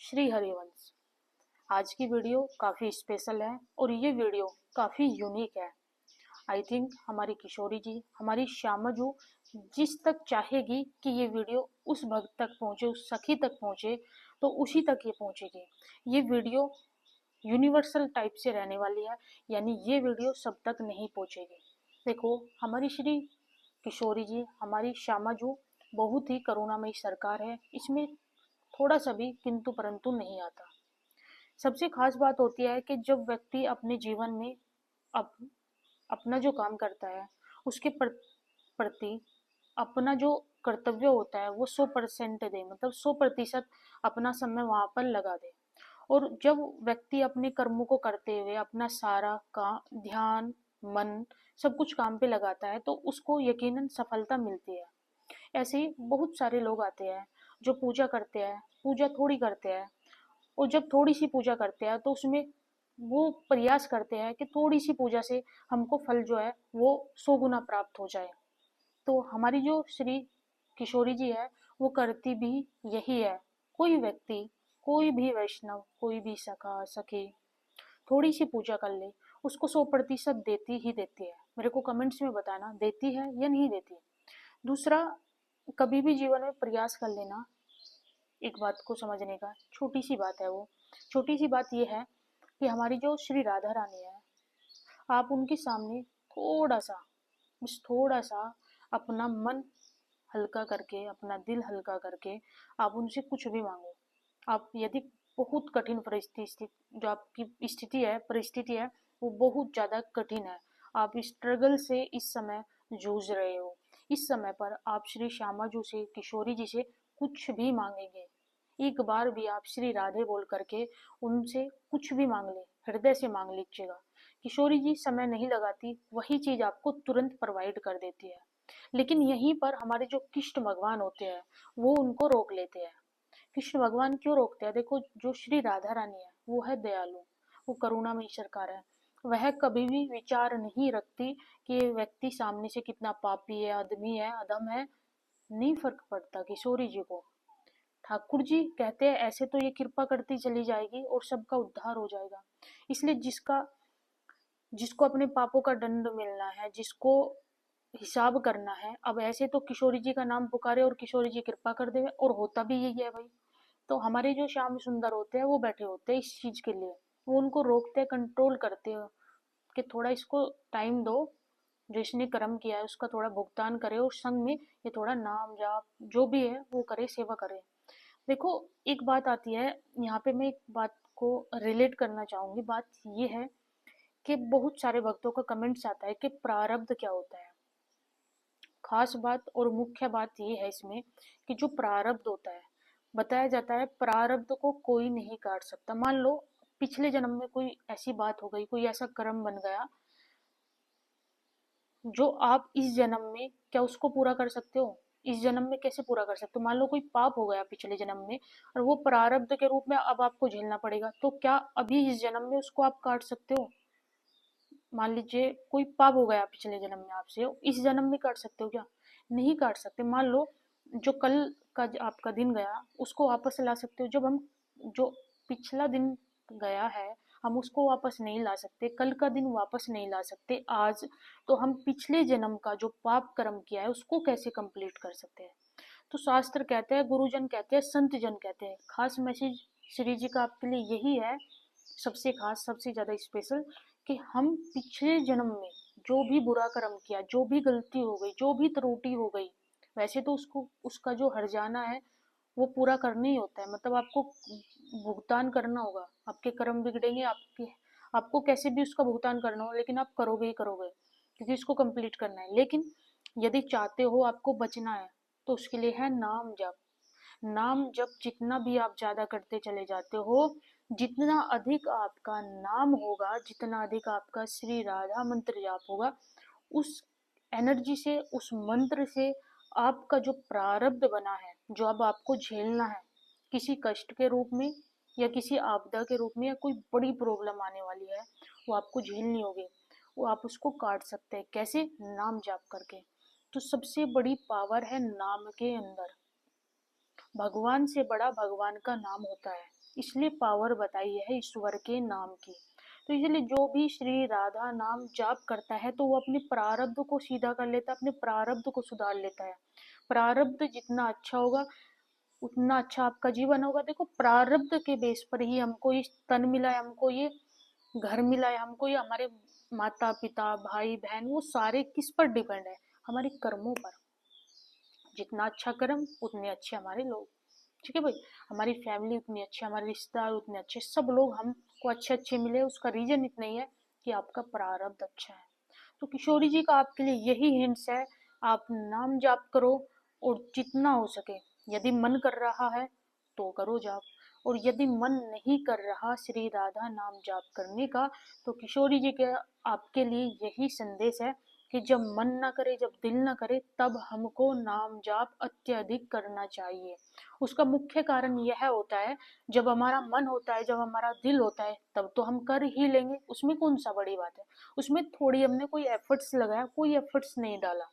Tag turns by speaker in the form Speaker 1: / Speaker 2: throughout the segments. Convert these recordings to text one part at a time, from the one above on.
Speaker 1: श्री हरिवंश। आज की वीडियो काफ़ी स्पेशल है और ये वीडियो काफ़ी यूनिक है। आई थिंक हमारी किशोरी जी, हमारी श्यामा जू जिस तक चाहेगी कि ये वीडियो उस भक्त तक पहुँचे, उस सखी तक पहुँचे, तो उसी तक ये पहुँचेगी। ये वीडियो यूनिवर्सल टाइप से रहने वाली है, यानी ये वीडियो सब तक नहीं पहुँचेगी। देखो, हमारी श्री किशोरी जी, हमारी श्यामा जू बहुत ही करुणामयी सरकार है। इसमें थोड़ा सा भी किंतु परंतु नहीं आता। सबसे खास बात होती है कि जब व्यक्ति अपने जीवन में अप, अपना जो काम करता है उसके प्रति अपना जो कर्तव्य होता है वो 100% दे, मतलब 100% अपना समय वहां पर लगा दे। और जब व्यक्ति अपने कर्मों को करते हुए अपना सारा का ध्यान, मन, सब कुछ काम पे लगाता है तो उसको यकीनन सफलता मिलती है। ऐसे ही बहुत सारे लोग आते हैं जो पूजा करते हैं, पूजा थोड़ी करते हैं, और जब थोड़ी सी पूजा करते हैं तो उसमें वो प्रयास करते हैं कि थोड़ी सी पूजा से हमको फल जो है वो 100 गुना प्राप्त हो जाए। तो हमारी जो श्री किशोरी जी है वो करती भी यही है। कोई व्यक्ति, कोई भी वैष्णव, कोई भी सखा सखी थोड़ी सी पूजा कर ले, उसको 100% देती ही देती है। मेरे को कमेंट्स में बताना देती है या नहीं देती है। दूसरा, कभी भी जीवन में प्रयास कर लेना, एक बात को समझने का, छोटी सी बात है वो। छोटी सी बात ये है कि हमारी जो श्री राधा रानी है, आप उनके सामने थोड़ा सा, बस थोड़ा सा अपना मन हल्का करके, अपना दिल हल्का करके आप उनसे कुछ भी मांगो। आप यदि बहुत कठिन परिस्थिति, जो आपकी स्थिति है, परिस्थिति है, वो बहुत ज्यादा कठिन है, आप स्ट्रगल से इस समय जूझ रहे हो, इस समय पर आप श्री श्यामा जू से, किशोरी जी से कुछ भी मांगेंगे, एक बार भी आप श्री राधे बोल करके उनसे कुछ भी मांग ले, हृदय से मांग लीजिएगा। किशोरी जी समय नहीं लगाती, वही चीज आपको तुरंत प्रोवाइड कर देती है। लेकिन यहीं पर हमारे जो कृष्ण भगवान होते हैं वो उनको रोक लेते हैं। कृष्ण भगवान क्यों रोकते हैं? देखो, जो श्री राधा रानी है वो है दयालु, वो करुणामयी सरकार है। वह कभी भी विचार नहीं रखती कि ये व्यक्ति सामने से कितना पापी है, आदमी है, अधम है, नहीं फर्क पड़ता किशोरी जी को। ठाकुर जी कहते हैं ऐसे तो ये कृपा करती चली जाएगी और सबका उद्धार हो जाएगा। इसलिए जिसको अपने पापों का दंड मिलना है, जिसको हिसाब करना है, अब ऐसे तो किशोरी जी का नाम पुकारे और किशोरी जी कृपा कर दे, और होता भी यही है भाई। तो हमारे जो श्याम सुंदर होते हैं वो बैठे होते हैं इस चीज के लिए, वो उनको रोकते हैं, कंट्रोल करते हैं कि थोड़ा इसको टाइम दो, जो इसने कर्म किया है उसका थोड़ा भुगतान करे, और संग में ये थोड़ा नाम जाप जो भी है वो करे, सेवा करे। देखो, एक बात आती है यहाँ पे, मैं एक बात को रिलेट करना चाहूंगी। बात ये है कि बहुत सारे भक्तों का कमेंट्स आता है कि प्रारब्ध क्या होता है। खास बात और मुख्य बात ये है इसमें कि जो प्रारब्ध होता है, बताया जाता है प्रारब्ध को कोई नहीं काट सकता। मान लो पिछले जन्म में कोई ऐसी बात हो गई, कोई ऐसा कर्म बन गया जो आप इस जन्म में क्या उसको पूरा कर सकते हो? इस जन्म में कैसे पूरा कर सकते हो? मान लो कोई पाप हो गया पिछले जन्म में और वो प्रारब्ध के रूप में अब आपको झेलना पड़ेगा, तो क्या अभी इस जन्म में उसको आप काट सकते हो? मान लीजिए कोई पाप हो गया पिछले जन्म में आपसे, इस जन्म में काट सकते हो क्या? नहीं काट सकते। मान लो जो कल का आपका दिन गया उसको वापस ला सकते हो? जब हम, जो पिछला दिन गया है, हम उसको वापस नहीं ला सकते, कल का दिन वापस नहीं ला सकते आज, तो हम पिछले जन्म का जो पाप कर्म किया है उसको कैसे कंप्लीट कर सकते हैं? तो शास्त्र कहते हैं, गुरुजन कहते हैं, संत जन कहते हैं, खास मैसेज श्री जी का आपके लिए यही है, सबसे खास, सबसे ज्यादा स्पेशल, कि हम पिछले जन्म में जो भी बुरा कर्म किया, जो भी गलती हो गई, जो भी त्रुटि हो गई, वैसे तो उसको, उसका जो हर्जाना है वो पूरा करना ही होता है, मतलब आपको भुगतान करना होगा। आपके कर्म बिगड़ेंगे, आपके, आपको कैसे भी उसका भुगतान करना हो, लेकिन आप करोगे ही करोगे, क्योंकि इसको कंप्लीट करना है। लेकिन यदि चाहते हो आपको बचना है तो उसके लिए है नाम जप। नाम जप जितना भी आप ज्यादा करते चले जाते हो, जितना अधिक आपका नाम होगा, जितना अधिक आपका श्री राधा मंत्र जाप होगा, उस एनर्जी से, उस मंत्र से आपका जो प्रारब्ध बना है, जो अब आपको झेलना है किसी कष्ट के रूप में या किसी आपदा के रूप में, या कोई बड़ी प्रॉब्लम आने वाली है, वो आपको झेलनी होगी, वो आप उसको काट सकते हैं। कैसे? नाम जाप करके। तो सबसे बड़ी पावर है नाम के अंदर। भगवान से बड़ा भगवान का नाम होता है। इसलिए पावर बताई है ईश्वर के नाम की। तो इसलिए जो भी श्री राधा नाम जाप करता है तो वो अपने प्रारब्ध को सीधा कर लेता है, अपने प्रारब्ध को सुधार लेता है। प्रारब्ध जितना अच्छा होगा उतना अच्छा आपका जीवन होगा। देखो, प्रारब्ध के बेस पर ही हमको ये तन मिला है, हमको ये घर मिला है, हमको ये हमारे माता पिता भाई बहन वो सारे किस पर डिपेंड है? हमारे कर्मों पर। जितना अच्छा कर्म उतने अच्छे हमारे लोग। ठीक है भाई, हमारी फैमिली उतनी अच्छी, हमारे रिश्तेदार उतने अच्छे, सब लोग हमको अच्छे अच्छे मिले, उसका रीजन इतना ही है कि आपका प्रारब्ध अच्छा है। तो किशोरी जी का आपके लिए यही हिंट्स है, आप नाम जाप करो और जितना हो सके, यदि मन कर रहा है तो करो जाप, और यदि मन नहीं कर रहा श्री राधा नाम जाप करने का, तो किशोरी जी के आपके लिए यही संदेश है कि जब मन ना करे, जब दिल ना करे, तब हमको नाम जाप अत्यधिक करना चाहिए। उसका मुख्य कारण यह होता है, जब हमारा मन होता है, जब हमारा दिल होता है, तब तो हम कर ही लेंगे, उसमें कौन सा बड़ी बात है। उसमें थोड़ी हमने कोई एफर्ट्स लगाया, कोई एफर्ट्स नहीं डाला।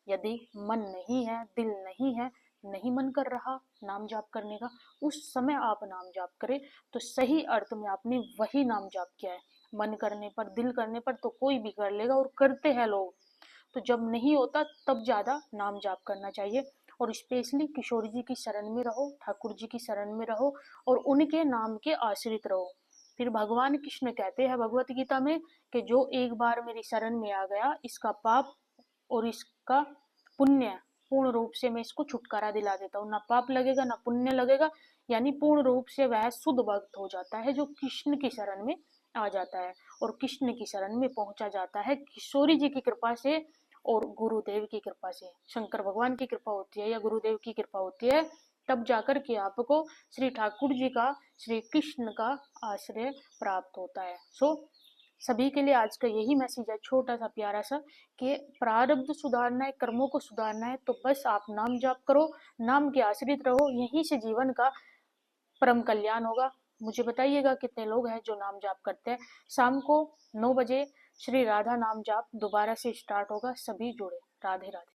Speaker 1: यदि मन नहीं है, दिल नहीं है, नहीं मन कर रहा नाम जाप करने का, उस समय आप नाम जाप करें, तो सही अर्थ में आपने वही नाम जाप किया है। मन करने पर, दिल करने पर तो कोई भी कर लेगा, और करते हैं लोग। तो जब नहीं होता तब ज्यादा नाम जाप करना चाहिए। और स्पेशली किशोर जी की शरण में रहो, ठाकुर जी की शरण में रहो, और उनके नाम के आश्रित रहो। फिर भगवान कृष्ण कहते हैं भगवत गीता में कि जो एक बार मेरी शरण में आ गया, इसका पाप और इसका पुण्य पूर्ण रूप से मैं इसको छुटकारा दिला देता हूँ। ना पाप लगेगा ना पुण्य लगेगा, यानी पूर्ण रूप से वह शुद्ध भक्त हो जाता है जो कृष्ण की शरण में आ जाता है और कृष्ण की शरण में पहुंचा जाता है किशोरी जी की कृपा से और गुरुदेव की कृपा से। शंकर भगवान की कृपा होती है या गुरुदेव की कृपा होती है, तब जाकर के आपको श्री ठाकुर जी का, श्री कृष्ण का आश्रय प्राप्त होता है। सभी के लिए आज का यही मैसेज है, छोटा सा प्यारा सा, कि प्रारब्ध सुधारना है, कर्मों को सुधारना है, तो बस आप नाम जाप करो, नाम के आश्रित रहो, यहीं से जीवन का परम कल्याण होगा। मुझे बताइएगा कितने लोग हैं जो नाम जाप करते हैं। शाम को 9 बजे श्री राधा नाम जाप दोबारा से स्टार्ट होगा, सभी जुड़े। राधे राधे।